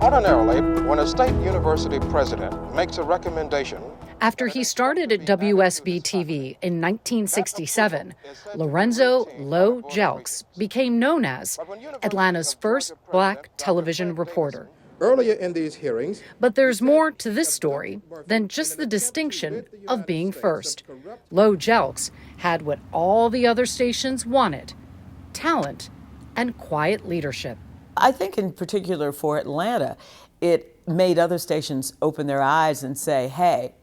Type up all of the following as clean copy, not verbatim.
Ordinarily, when a state university president makes a recommendation... After he started at WSB-TV in 1967, Lorenzo "Lo" Jelks became known as Atlanta's first black television reporter. Earlier in these hearings... But there's more to this story than just the distinction of being first. Lo Jelks had what all the other stations wanted: talent and quiet leadership. I think in particular for Atlanta, it made other stations open their eyes and say, hey,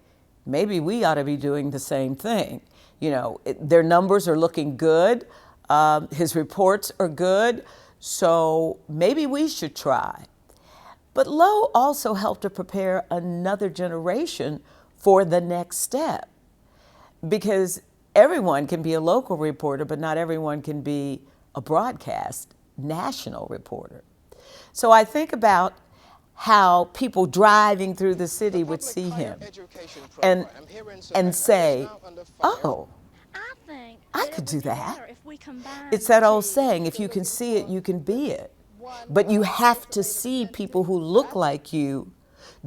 maybe we ought to be doing the same thing. You know, their numbers are looking good, his reports are good, so maybe we should try. But Lo also helped to prepare another generation for the next step, because everyone can be a local reporter, but not everyone can be a broadcast national reporter. So I think about how people driving through the city would see him and say, oh, I could do that. It's that old saying, if you can see it, you can be it. But you have to see people who look like you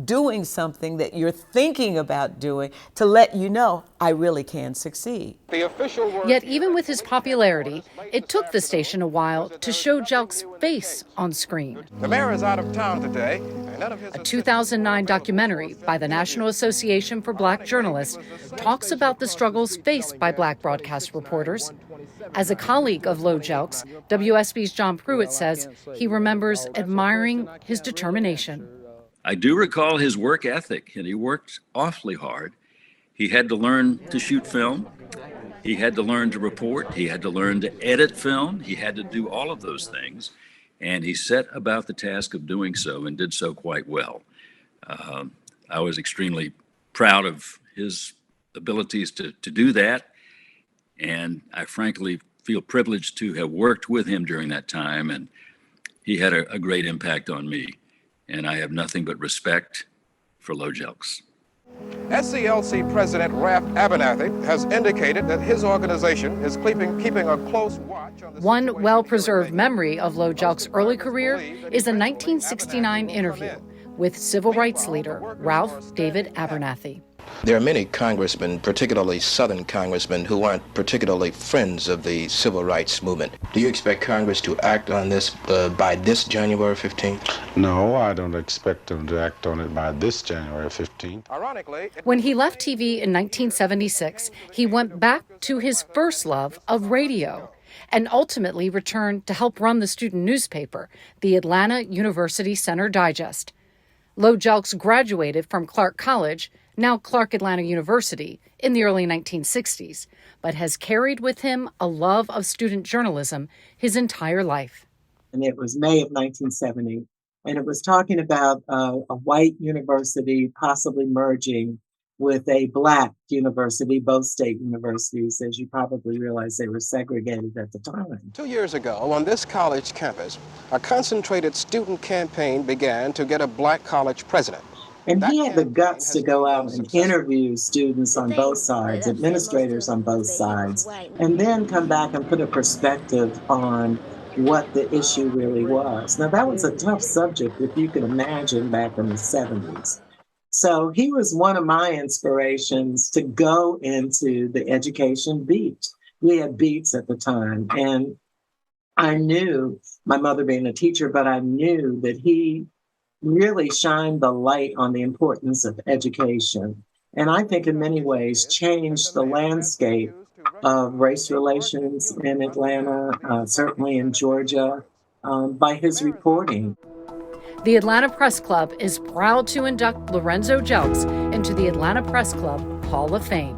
doing something that you're thinking about doing to let you know, I really can succeed. Yet even with his popularity, it took the station a while to show Jelks' face on screen. The mayor is out of town today. A 2009 documentary by the National Association for Black Journalists talks about the struggles faced by black broadcast reporters. As a colleague of Lo Jelks, WSB's John Pruitt says he remembers admiring his determination. I do recall his work ethic, and he worked awfully hard. He had to learn to shoot film. He had to learn to report. He had to learn to edit film. He had to do all of those things. And he set about the task of doing so and did so quite well. I was extremely proud of his abilities to do that. And I frankly feel privileged to have worked with him during that time. And he had a great impact on me. And I have nothing but respect for Lo Jelks. SCLC President Ralph Abernathy has indicated that his organization is keeping a close watch on the One well-preserved memory of Lo Jelks' early career is a 1969 interview with civil rights leader Ralph David Abernathy. There are many congressmen, particularly Southern congressmen, who aren't particularly friends of the civil rights movement. Do you expect Congress to act on this by this January 15th? No, I don't expect them to act on it by this January 15th. Ironically, When he left TV in 1976, he went back to his first love of radio and ultimately returned to help run the student newspaper, the Atlanta University Center Digest. Lo Jelks graduated from Clark College, now Clark Atlanta University, in the early 1960s, but has carried with him a love of student journalism his entire life. And it was May of 1970, and it was talking about a white university possibly merging with a black university, both state universities. As you probably realize, they were segregated at the time. 2 years ago, on this college campus, a concentrated student campaign began to get a black college president. And he had the guts to go out and interview students on both sides, administrators on both sides, and then come back and put a perspective on what the issue really was. Now, that was a tough subject, if you can imagine, back in the 70s. So he was one of my inspirations to go into the education beat. We had beats at the time, and I knew, my mother being a teacher, but I knew that he really shined the light on the importance of education. And I think in many ways changed the landscape of race relations in Atlanta, certainly in Georgia, by his reporting. The Atlanta Press Club is proud to induct Lorenzo Jelks into the Atlanta Press Club Hall of Fame.